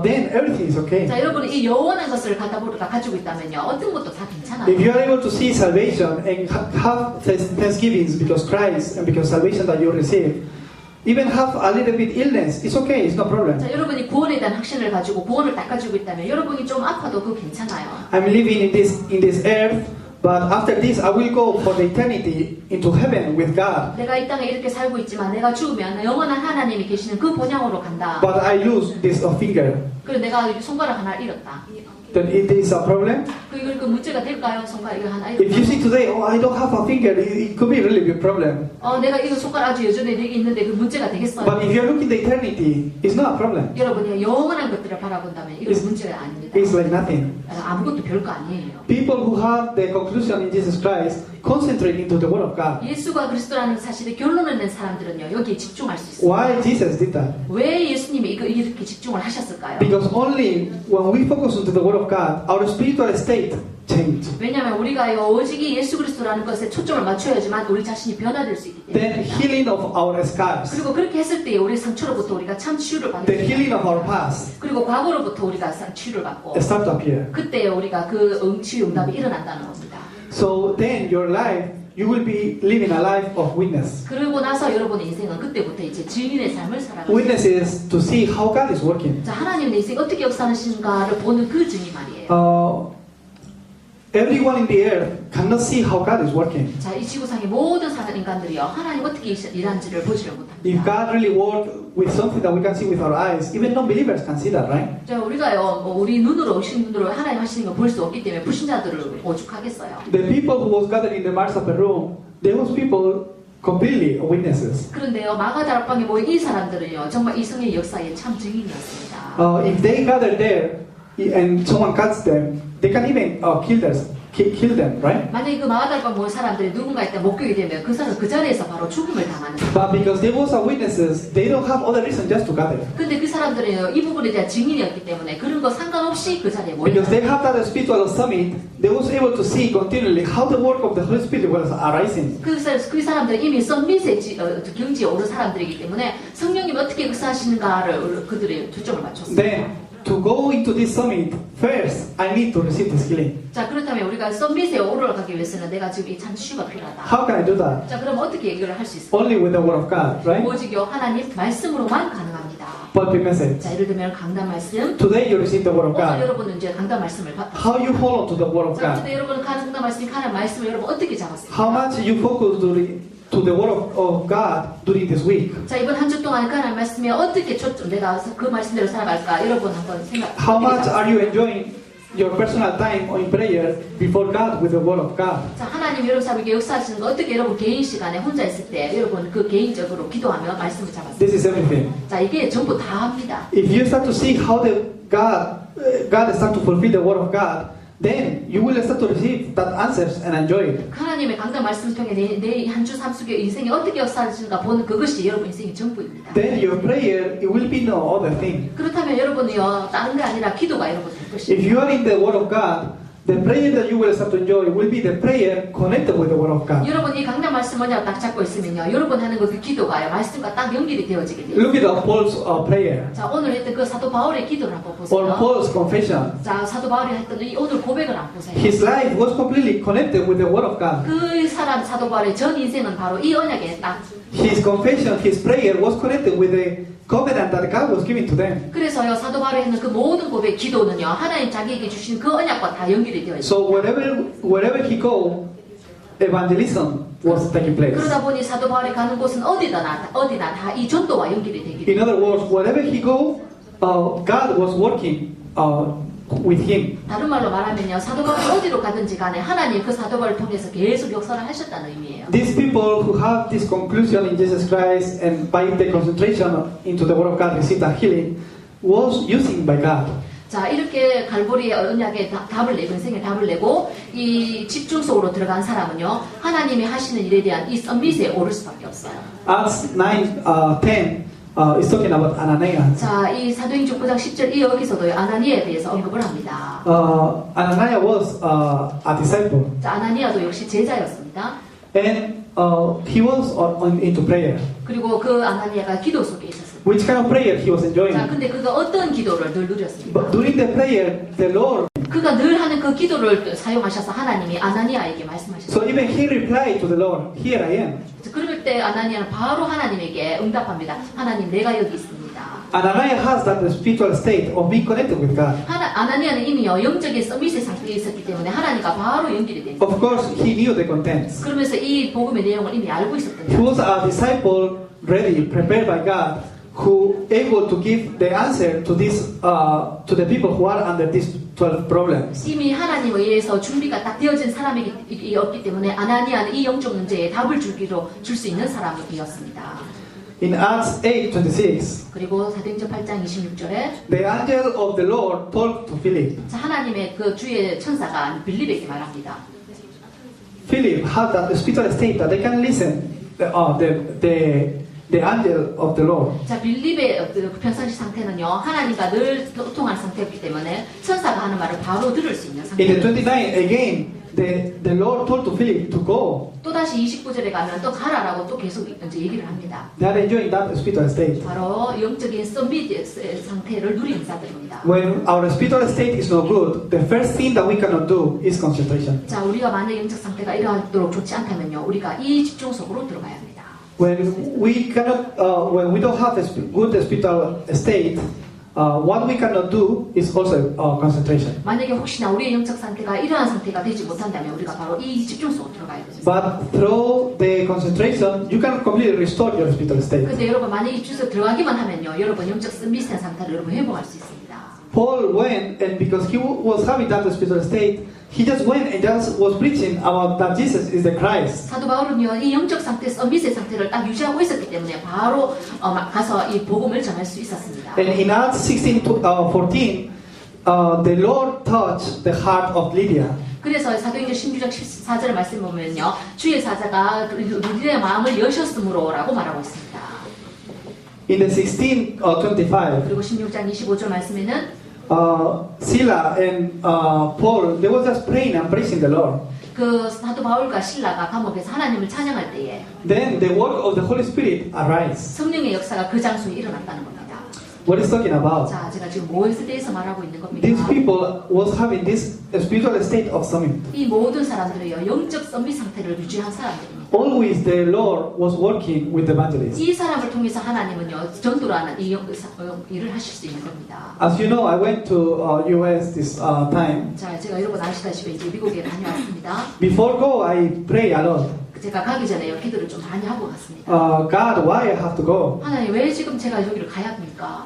then everything is okay. 자, 여러분이 이 영원한 것을 가지고 있다면요, 어떤 것도 다 괜찮아요. If you are able to see salvation and have thanksgivings because Christ and because salvation that you receive, even have a little bit illness, it's okay, it's no problem. 자, 여러분이 구원에 대한 확신을 가지고 구원을 딱 가지고 있다면 여러분이 좀 아파도 그거 괜찮아요. I'm living in this earth, but after this I will go for the eternity into heaven with God. 내가 이 땅에 이렇게 살고 있지만 내가 죽으면 영원한 하나님이 계시는 그 본향으로 간다. But I lose this finger. 그리고 내가 손가락 하나를 잃었다. Then it is a problem. 그 문제가 될까요? 손가락 이거 하나 If you 잃었다. see today, oh, I don't have a finger, it could be a really big problem. 내가 이거 손가락 아주 여전히 되게 있는데 그 문제가 되겠어요? But if you're looking at the eternity, it's not a problem. 여러분이 영원한 것들을 바라본다면 이건 문제가 아닙니다. It's like nothing. 아무것도 별거 아니에요. People who have the conclusion in Jesus Christ concentrate into the Word of God. 예수가 그리스도라는 사실의 결론을 낸 사람들은요, 여기에 집중할 수 있습니다. Why Jesus did that? 왜 예수님이 이렇게 집중을 하셨을까요? Because only when we focus into the Word of God, our spiritual state changes. 왜냐하면 우리가요, 오직이 예수 그리스도라는 것에 초점을 맞춰야지만 우리 자신이 변화될 수 있기 Then 때문입니다. healing of our scars, 그리고 그렇게 했을 때 우리 상처로부터 우리가 참 치유를 받게 the 됩니다. healing of our past 그리고 과거로부터 우리가 치유를 받고 start to appear. 그때 우리가 그 치유 응답이 일어난다는 겁니다. So then your life, you will be living a life of witness. 그러고 나서 여러분의 인생은 그때부터 이제 증인의 삶을 살아가는 Witness is to see how God is working. 자, 하나님 내 인생 어떻게 역사하시는가를 보는 그 증인 말이에요. Everyone in the earth cannot see how God is working. 자, 이 지구상의 모든 사는 인간들이요, 하나님 어떻게 일하는지를 보지를 If 못합니다. God really worked with something that we can see with our eyes, even non-believers can see that, right? 자, 우리가요, 우리 눈으로 오신 눈으로 하나님 하시는 걸 볼 수 없기 때문에 불신자들을 오죽하겠어요. The people who was gathered in the Mark's upper room, there was people completely witnesses. 그런데요, 마가다락방에 모인 이 사람들은요, 정말 이 성의 역사의 참 증인이었습니다. If they gather there and someone cuts them, they can even kill them, right? 만약에 그 마가다락방 모인 사람들이 누군가에 따라 목격이 되면 그 사람 그 자리에서 바로 죽음을 당하는 거예요. But because there was a witnesses, they don't have other reason just to gather. 근데 그 사람들은 이 부분에 대한 증인이었기 때문에 그런 거 상관없이 그 자리에 모인 Because they 거예요. have that spiritual summit, they was able to see continually how the work of the Holy Spirit was arising. 그 사람들은 이미 썸밋의 경지에 오른 사람들이기 때문에 성령님이 어떻게 역사하시는가를 그들의 초점을 맞췄습니다. Then, to go into this summit, first, I need to receive this healing. 자, 그렇다면 우리가 썸밋에 올라가기 위해서는 내가 지금 이 참치유가 필요하다. How can I do that? 자, 그럼 어떻게 이걸 할 수 있을까? Only with the Word of God, right? 오직요 하나님 말씀으로만 가능합니다. Pulpit message. 자, 예를 들면 강단 말씀. Today you receive the Word of 오늘 God. 여러분은 이제 강단 말씀을 받았어요. How you hold on to the Word of 자, God? 근데 여러분은 강단 말씀이 가는 말씀을 여러분 어떻게 잡았습니까? How much you focus to the Word of God during this week? 자, 이번 한 주 동안 가는 말씀에 어떻게 초점 내가 그 말씀대로 살아갈까? 여러분 한번 생각. How much are you enjoying your personal time in prayer before God with the Word of God? 자, 하나님 여러분 사람에게 역사하시는 거 어떻게 여러분 개인 시간에 혼자 있을 때 여러분 그 개인적으로 기도하며 말씀을 잡았어요. This is everything. 자, 이게 전부 다 합니다. If you start to see how God start to fulfill the Word of God, then you will start to receive that answers and enjoy it. 하나님의 강단 말씀을 통해 내 한 주 삶 속에 인생이 어떻게 역사하시는가 보는 그것이 여러분 인생의 전부입니다. Then your prayer, it will be no other thing. 그렇다면 여러분이요 다른 게 아니라 기도가 여러분 될 If 것입니다. you are in the Word of God, the prayer that you will start to enjoy will be the prayer connected with the Word of God. 여러분 이 강단 말씀 뭐냐 딱 잡고 있으면요 여러분 하는 그 기도가요 말씀과 딱 연결이 되어지게 돼요. Look at the Paul's prayer 자, 오늘 했던 그 사도 바울의 기도를 한번 or 보세요. Paul's confession. 자, 사도 바울이 했던 이 오늘 고백을 한번 보세요. His life was completely connected with the Word of God. 그 사람 사도 바울의 전 인생은 바로 이 언약에 딱. His confession, his prayer was connected with the covenant that God was giving to them. 그래서요 사도 바울이 했는 그 모든 고백 기도는요 하나님 자기에게 주신 그 언약과 다 연결이 되어 있어요. So wherever he go, evangelism was taking place. 그러다 보니 사도 바울이 가는 곳은 어디나 다 이 전도와 연결이 되기 In other words, wherever he go, God was working with him. 다른 말로 말하면요, 사도 바울이 어디로 가든지 간에 하나님 그 사도 바울을 통해서 계속 역사를 하셨다는 의미예요. These people who have this conclusion in Jesus Christ and by the concentration into the Word of God received a healing was using by God. 자, 이렇게 갈보리의 언약에 답을 내고, 인생의 답을 내고, 이 집중 속으로 들어간 사람은요, 하나님이 하시는 일에 대한 이 썸밋에 오를 수밖에 없어요. Acts 9:10 is talking about Ananias. 자, 이 사도행전 9장 10절 이 여기서도 아나니아에 대해서 언급을 합니다. Ananias was a disciple, 자, 아나니아도 역시 제자였습니다. and he was into prayer. 그리고 그 아나니아가 기도 속에 있었습니다. Which kind of prayer he was enjoying? 자, 근데 그가 어떤 기도를 늘 누렸습니까? But during the prayer, the Lord, 그가 늘 하는 그 기도를 사용하셔서 하나님이 아나니아에게 so 말씀하셨어요. even he replied to the Lord, "Here I am." 그럴 때 아나니아는 바로 하나님에게 응답합니다. 하나님, 내가 여기 있습니다. Ananias has that spiritual state of being connected with God. 아나니아는 이미요 영적인 서밋의 상태에 있었기 때문에 하나님과 바로 연결이 됩니다. Of course, he knew the contents. 그러면서 이 복음의 내용을 이미 알고 있었던 He 거예요. was a disciple ready, prepared by God, who able to give the answer to this to the people who are under these 12 problems. 이미 하나님에 의해서 준비가 딱 되어진 사람이었기 때문에 아나니아는 이 영적 문제에 답을 줄 수 있는 사람이었습니다. In Acts 8:26, 그리고 사도행전 8장 26절에 the angel of the Lord told to Philip. 하나님의 그 주의 천사가 빌립에게 말합니다. Philip had that spiritual state that they can listen the angel of the Lord. 자, 빌립의 그 평상시 상태는요, 하나님과 늘 소통한 상태이기 때문에 천사가 하는 말을 바로 들을 수 있는 In the 상태입니다. 29, again, the Lord told to Philip to go. 또다시 29절에 가면 또 가라라고 또 계속 이제 얘기를 합니다. They are enjoying that spiritual state. 바로 영적인 서밋 상태를 누린 자들입니다. When our spiritual state is not good, the first thing that we cannot do is concentration. 자, 우리가 만약 영적 상태가 이러도록 좋지 않다면요, 우리가 이 집중 속으로 들어가야 합니다. When we don't have a good spiritual state, what we cannot do is also concentration. 만약에 혹시나 우리의 영적 상태가 이러한 상태가 되지 못한다면 우리가 바로 이 집중 속으로 들어가야 됩니다. But through the concentration, you can completely restore your spiritual state. 근데 여러분 만약에 이 집중 속에 들어가기만 하면요, 여러분 영적 서밋의 상태를 여러분 회복할 수 있습니다. Paul went, and because he was having that spiritual state, he just went and just was preaching about that Jesus is the Christ. 사도 바울은요, 이 영적 상태, 서밋의 상태를 딱 유지하고 있었기 때문에 바로 가서 이 복음을 전할 수 있었습니다. And in Acts 16:14, the Lord touched the heart of Lydia. 그래서 사도행전 16장 14절 말씀 보면요, 주의 사자가 우리의 마음을 여셨으므로라고 말하고 있습니다. In the 16:25, 그리고 16장 25절 말씀에는 Sila and Paul, they were just praying and praising the Lord. 그 사도 바울과 신라가 감옥에서 하나님을 찬양할 때에 Then the work of the Holy Spirit arise. 성령의 역사가 그 장소에 일어났다는 겁니다. What is talking about? 자, 제가 지금 무엇에 대해서 말하고 있는 겁니까? These people was having this spiritual state of summit. 이 모든 사람들이요, 영적 서밋 상태를 유지한 사람들입니다. Always the Lord was working with the evangelists. 이 사람을 통해서 하나님은요, 전도라는 이 일을 하실 수 있는 겁니다. As you know, I went to US this time. 자, 제가 여러분 아시다시피 이제 미국에 다녀왔습니다. Before go, I pray a lot. 제가 가기 전에 기도를 좀 많이 하고 갔습니다. God, why I have to go? 하나님, 왜 지금 제가 여기를 가야 합니까?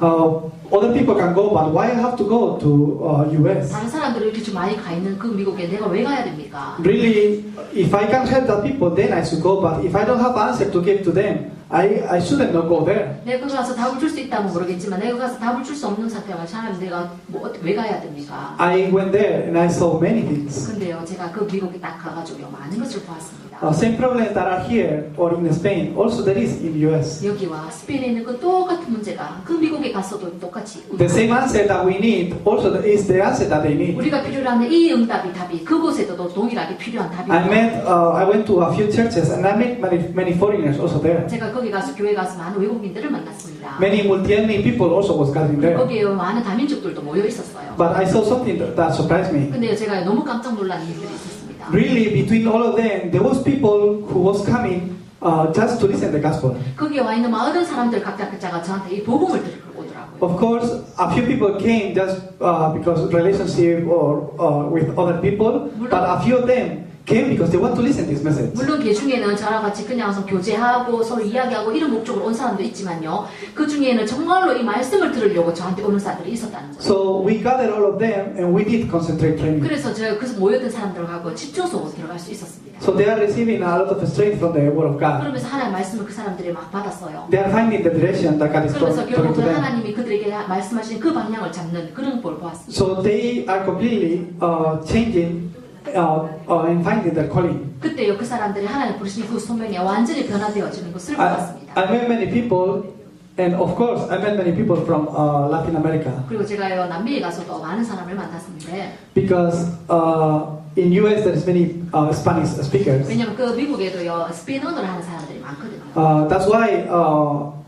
Other people can go, but why I have to go to US? 다른 사람들이 이렇게 좀 많이 가 있는 그 미국에 내가 왜 가야 됩니까? Really, if I can help the people, then I should go. But if I don't have answer to give to them, I shouldn't not go there. 내가 가서 답을 줄 수 있다면 모르겠지만 내가 가서 답을 줄 수 없는 상태가 사람 내가 왜 가야 됩니까? I went there and I saw many things. 근데요, 제가 그 미국에 딱 가가지고요, 많은 것을 보았습니다. Same problems that are here or in Spain, also there is in US. 여기와 스페인에 있는 그 똑같은 문제가 그 미국에 가서도 똑같이 있고, The same answer that we need also is the answer that they need. 우리가 필요로 하는 이 응답이 답이 그곳에도 동일하게 필요한 답이 I went to a few churches and I met many foreigners also there. 제가 거기 가서 교회 가서 많은 외국인들을 만났습니다. Many multi-ethnic people also was gathering there. 거기에 많은 다민족들도 모여 있었어요. But I saw something that surprised me. 근데 제가 너무 깜짝 놀란 일들이 있었습니다. Really, between all of them, there was people who was coming just to listen to the gospel. 거기에 와 있는 많은 사람들 각자가 저한테 이 복음을 들고 오더라고요. Of course, a few people came just because relationship or with other people, but a few of them came because they want to listen to this message. 물론 그 중에는 저랑 같이 그냥 와서 교제하고 서로 이야기하고 이런 목적으로 온 사람도 있지만요. 그 중에는 정말로 이 말씀을 들으려고 저한테 오는 사람들이 있었다는 거예요. So we gathered all of them and we did concentrate training. 그래서 제가 그 모였던 사람들하고 집중적으로 들어갈 수 있었습니다. So they are receiving a lot of strength from the Word of God. 그러면서 하나님의 말씀을 그 사람들이 막 받았어요. They are finding the direction that God is 그러면서 talking to 결국은 them. 하나님이 그들에게 말씀하신 그 방향을 잡는 그런 걸 보았습니다. So they are completely changing and finding their calling. 그때요 그 사람들이 하나님 부르신 그 소명에 완전히 변화되어지는 것을 보았습니다. I met many people, and of course I met many people from Latin America. 그리고 제가요 남미에 가서도 많은 사람을 만났는데 Because in US there is many Spanish speakers. 왜냐면 그 미국에도요 스페인어를 하는 사람들이 많거든요. That's why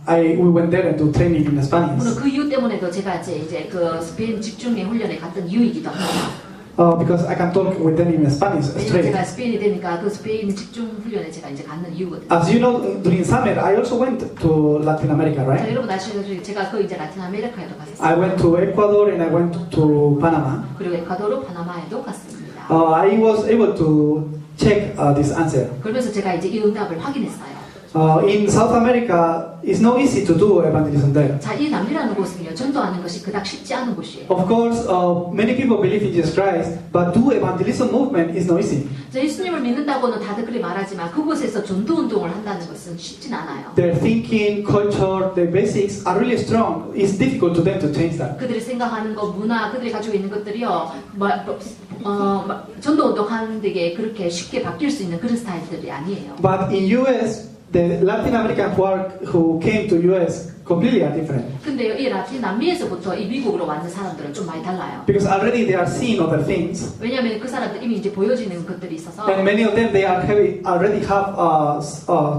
we went there and do training in 물론 Spanish. 그 이유 때문에도 제가 이제 그 스페인 집중의 훈련에 갔던 이유이기도 합니다. Because I can talk with them in Spanish 왜냐면 straight. 제가 스페인이 되니까 그 스페인 집중 훈련에 제가 이제 갔는 이유거든요. As you know, during summer I also went to Latin America, 자, right? 여러분 아시다시피 제가 그 이제 라틴 아메리카에도 I 갔었어요. went to Ecuador and I went to Panama. 그리고 에콰도르, 파나마에도 갔습니다. I was able to check this answer. 그러면서 제가 이제 이 응답을 확인했어요. In South America, it's not easy to do evangelism there. 자, 이 남미라는 곳은요, 전도하는 것이 그닥 쉽지 않은 곳이에요. Of course, many people believe in Jesus Christ, but do evangelism movement is not easy. 자, 예수님을 믿는다고는 다들 그리 말하지만 그곳에서 전도 운동을 한다는 것은 쉽진 않아요. Their thinking, culture, their basics are really strong. It's difficult to them to change that. 그들이 생각하는 것, 문화, 그들이 가지고 있는 것들이요, 전도 운동하는 데게 그렇게 쉽게 바뀔 수 있는 그런 스타일들이 아니에요. But in US, the Latin American who came to US completely are different. 근데요, 이 라틴 남미에서부터 이 미국으로 왔는 사람들은 좀 많이 달라요. Because already they are seeing other things. 왜냐하면 그 사람들 이미 이제 보여지는 것들이 있어서 And many of them, they are already have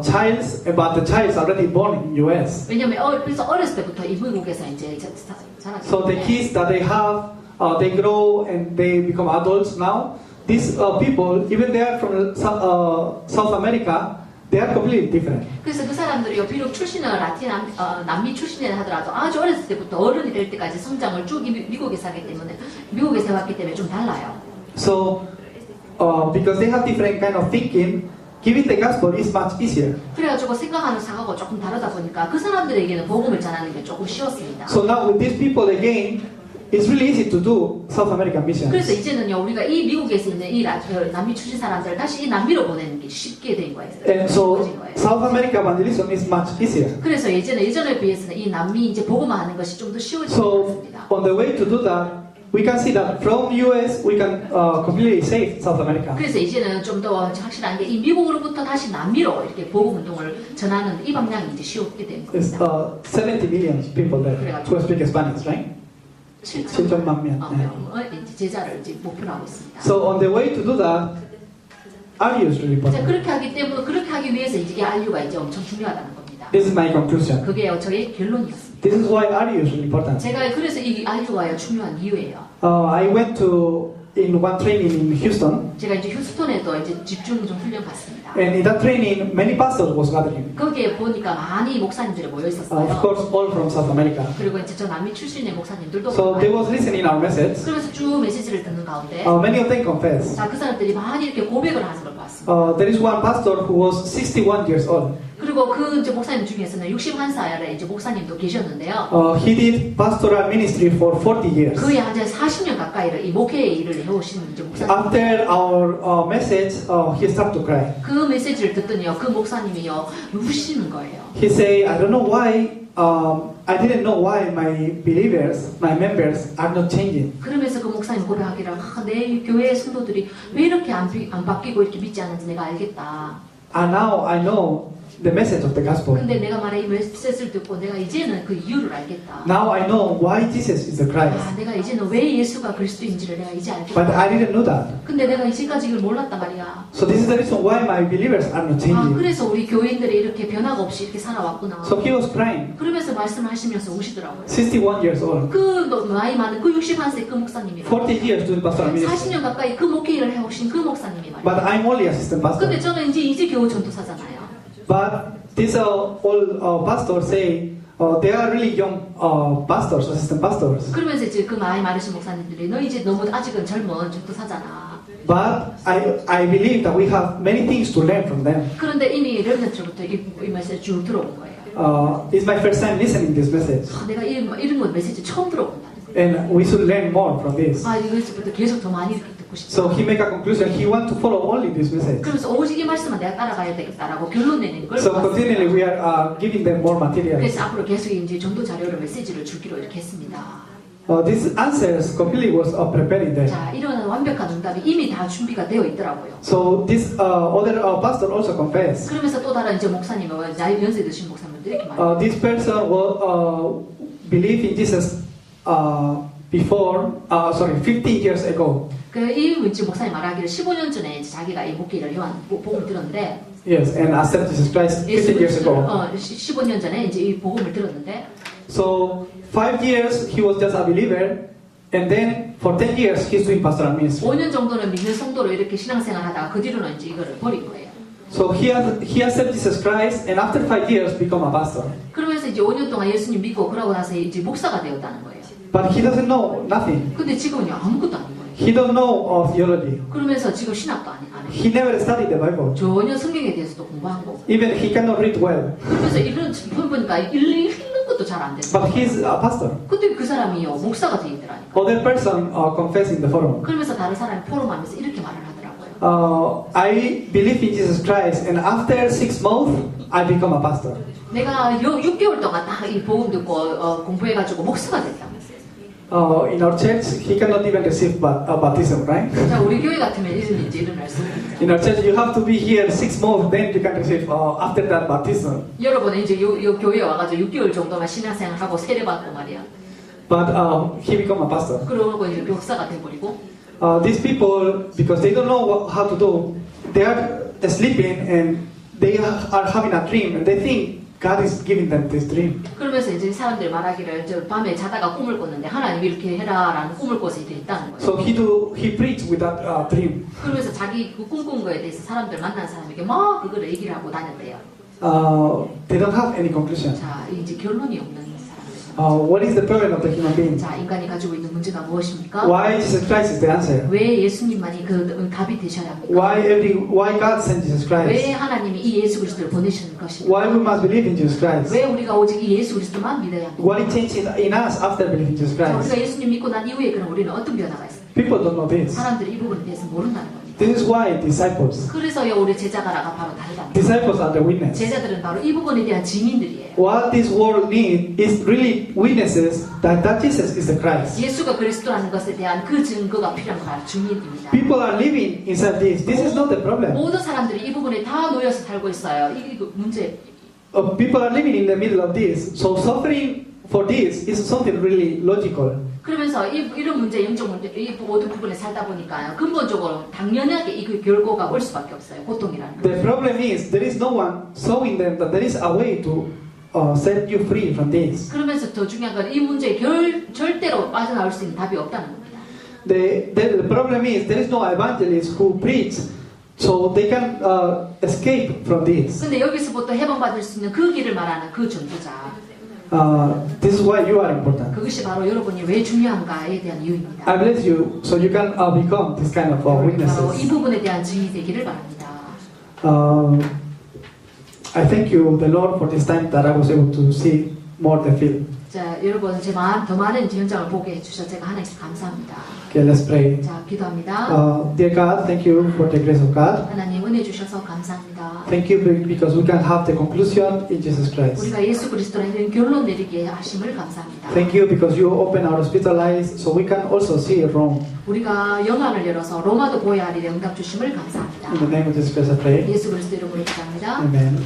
childs, but the child is already born in US. 왜냐하면 그래서 어렸을 때부터 이 미국에서 이제 자라죠. So the kids that they have, they grow and they become adults now. These people, even they are from South America, they are completely different. 그래서 그 사람들이요 비록 출신은 남미 출신이라 하더라도 아주 어렸을 때부터 어른이 될 때까지 성장을 쭉 미국에서 하기 때문에 미국에서 해왔기 때문에 좀 달라요. So because they have different kind of thinking, giving the gospel is much easier. 그래가지고 생각하는 사고가 조금 다르다 보니까 그 사람들에게는 복음을 전하는 게 조금 쉬웠습니다. So now with these people again, it's really easy to do South American 그래서 missions. 이제는요 우리가 이 미국에서 있는 이 남미 출신 사람들을 다시 이 남미로 보내는 게 쉽게 된 거예요. And so 쉬워진 거예요. South America evangelism is much easier. 그래서 예전에 비해서는 이 남미 이제 복음화하는 것이 좀 더 쉬워진 것 So 같습니다. on the way to do that, we can see that from US we can completely save South America. 그래서 이제는 좀 더 확실한 게 이 미국으로부터 다시 남미로 이렇게 복음 운동을 전하는 이 방향이 이제 쉬웠게 된 It's 겁니다. 70 million people there who speak Spanish, right? 7천만 명. 이제 제자를 이제 목표로 하고 있습니다. So on the way to do that, RU is really 자, important. 그렇게 하기 때문에 그렇게 하기 위해서 이게 RU가 이제 엄청 중요하다는 겁니다. This is my conclusion. 그게 저의 결론이었습니다. This is why RU is really important. 제가 그래서 이 RU가 중요한 이유예요. I went to in one training in Houston, 제가 이제 휴스턴에도 이제 집중 좀 훈련 받습니다. and in that training, many pastors was gathering. 거기에 보니까 많이 목사님들이 모여 Of 있었어요. course, all from South America. 그리고 이제 저 남미 출신의 목사님들도 So they was listening our message. 그러면서 쭉 메시지를 듣는 가운데 Many of them confess. 자, 그 사람들이 많이 이렇게 고백을 하는 걸 봤습니다. There is one pastor who was 61 years old. 그리고 그 이제 목사님 중에서는 61살의 이제 목사님도 계셨는데요. He did pastoral ministry for 40 years. 거의 한 40년 가까이를 이 목회의 일을 해오신 이제 목사님. After our message, he started to cry. 그 메시지를 듣더니요, 그 목사님이요 우시는 거예요. He say, I don't know why. I didn't know why my believers, my members, are not changing. 그러면서 그 목사님 고백하기를 내 교회 성도들이 왜 이렇게 안 바뀌고 이렇게 믿지 않는지 내가 알겠다. And now I know the message of the gospel. 근데 내가 말해 이 메시지를 듣고 내가 이제는 그 이유를 알겠다. Now I know why Jesus is the Christ. 내가 이제는 왜 예수가 그리스도인지를 내가 이제 알겠다. But I didn't know that. 근데 내가 이제까지 이걸 몰랐단 말이야. So this is the reason why my believers are not changing. 그래서 우리 교인들이 이렇게 변화가 없이 이렇게 살아왔구나. So he was crying. 그러면서 말씀하시면서 우시더라고요. 61 years old. 그 나이 많은 그 61세 그 목사님이 40 years doing pastoral ministry. 40년 가까이 그 목회일을 해오신 그 목사님이 말이에요. But I'm only assistant pastor. 근데 저는 이제 겨우 전도사잖아요. But this all pastors say, they are really young pastors, assistant pastors. 그러면서 이제 그 나이 많으신 목사님들이 너 이제 너무 아직은 젊은 전도사잖아. But I believe that we have many things to learn from them. 그런데 이미 렘넌트부터 이 메시지 쭉 들어온 거예요. It's my first time listening this message, 내가 이런 거 메시지 처음 들어본다. and we should learn more from this. 이거부터 계속 더 많이 듣고 싶다. So he make a conclusion. He want to follow only this message. 그러면서 오직 이 말씀만 내가 따라가야 되겠다라고 결론 내는 걸 So 봤어요. continually we are giving them more materials. 그래서 앞으로 계속 이제 전도 자료를 메시지를 주기로 이렇게 했습니다. These answers completely was preparing them. 자, 이런 완벽한 응답이 이미 다 준비가 되어 있더라고요. So this other pastor also confessed. 그러면서 또 다른 이제 목사님, 나이 연세 드신 목사님들 이렇게 말해요. This person will believe in Jesus before, 15 years ago. 이 이제 목사님 말하기를 15년 전에 이제 자기가 이 목회를 요한 복음을 들었는데, Yes, and accept Jesus Christ 15 years ago. 15년 전에 이제 이 복음을 들었는데, So 5 years he was just a believer, and then for 10 years he's doing pastoral ministry. 5년 정도는 믿는 성도로 이렇게 신앙생활 하다가 그 뒤로는 이제 이거를 버린 거예요. So he accepted Jesus Christ, and after 5 years become a pastor. 그러면서 이제 5년 동안 예수님 믿고 그러고 나서 이제 목사가 되었다는 거예요. But he doesn't know nothing. 근데 지금은요 아무것도 아닌 거예요. He don't know theology. 그러면서 지금 신학도 안 해요. He never studied the Bible. 전혀 성경에 대해서도 공부한 거고. Even he cannot read well. 그래서 이런 보니까 읽는 것도 잘 안 돼요. But he's a pastor. 근데 그 사람이요 목사가 돼 있더라니까. Other person confessed in the forum. 그러면서 다른 사람이 포럼하면서 이렇게 말을 하더라고요. I believe in Jesus Christ, and after 6 months, I become a pastor. 내가 6개월 동안 딱 이 복음 듣고 공부해가지고 목사가 됐다면서요. In our church, he cannot even receive baptism, right? 자, 우리 교회 같으면 이런 일이 일어날 수 있죠. In our church, you have to be here 6 months, then you can receive after that baptism. 여러분은 이제 요 교회에 와가지고 6개월 정도만 신앙생활하고 세례받고 말이야. But he become a pastor. 그러고 이제 목사가 돼버리고. These people, because they don't know how to do, they are sleeping and they are having a dream, and they think God is giving them this dream. 그러면서 이제 사람들이 말하기를 저 밤에 자다가 꿈을 꿨는데 하나님이 이렇게 해라라는 꿈을 꿔서 이렇게 했다는 거예요. So he preached with that dream. 그러면서 자기 그 꿈꾼 거에 대해서 사람들 만난 사람에게 막 그걸 얘기를 하고 다녔대요. They don't have any conclusion. 자, 이제 결론이 없는 사람들. What is the problem of the human being? 자, 인간이 가지고 있는 문제가 무엇입니까? Why Jesus Christ is the answer? 왜 예수님만이 그 답이 되셔야 합니까? Why God sent Jesus 왜 Christ? 하나님이 이 예수 그리스도를 보내시는 것입니까? Why we must believe in Jesus Christ? 왜 우리가 오직 이 예수 그리스도만 믿어야 합니까? What it changed in us after believing Jesus 자, Christ? 우리가 예수님 믿고 난 이후에 그럼 우리는 어떤 변화가 있습니까? People don't know this. 사람들이 이 부분에 대해서 모른다는 겁니다. This is why disciples. 그래서요 우리 제자가라가 바로 다르답니다. Disciples are the witness. 제자들은 바로 이 부분에 대한 증인들이에요. What this world needs is really witnesses that Jesus is the Christ. 예수가 그리스도라는 것에 대한 그 증거가 필요한 바로 증인입니다. People are living inside this. This is not the problem. 모든 사람들이 이 부분에 다 놓여서 살고 있어요. 이게 문제. People are living in the middle of this. So suffering for this is something really logical. 그러면서 이런 문제, 영적 문제, 이 모든 부분에 살다 보니까 근본적으로 당연하게 이 결과가 올 수밖에 없어요. 고통이라는 거. The problem is there is no one showing them that there is a way to set you free from this. 그러면서 더 중요한 건 이 문제에 절대로 빠져나올 수 있는 답이 없다는 겁니다. The problem is there is no evangelist who preach so they can escape from this. 근데 여기서부터 해방받을 수 있는 그 길을 말하는 그 전도자. This is why you are important. 그것이 바로 여러분이 왜 중요한가에 대한 이유입니다. I bless you so you can become this kind of 바로 이 witnesses. 부분에 대한 증인이 되기를 바랍니다. I thank you, the Lord, for this time that I was able to see more the field. 자, 여러분 더 많은 현장을 보게 해주셔서 제가 하나님께 감사합니다. Okay, let's pray. 자, 기도합니다. Dear God, thank you for the grace of God. 하나님 은혜 주셔서 감사합니다. Thank you because we can have the conclusion in Jesus Christ. 우리가 예수 그리스도라는 결론 내리게 하심을 감사합니다. Thank you because you open our spiritual eyes so we can also see Rome. 우리가 영안을 열어서 로마도 보여야 하리라 응답 주심을 감사합니다. In the name of Jesus Christ I pray. 예수 그리스도 이름으로 기도합니다. Amen.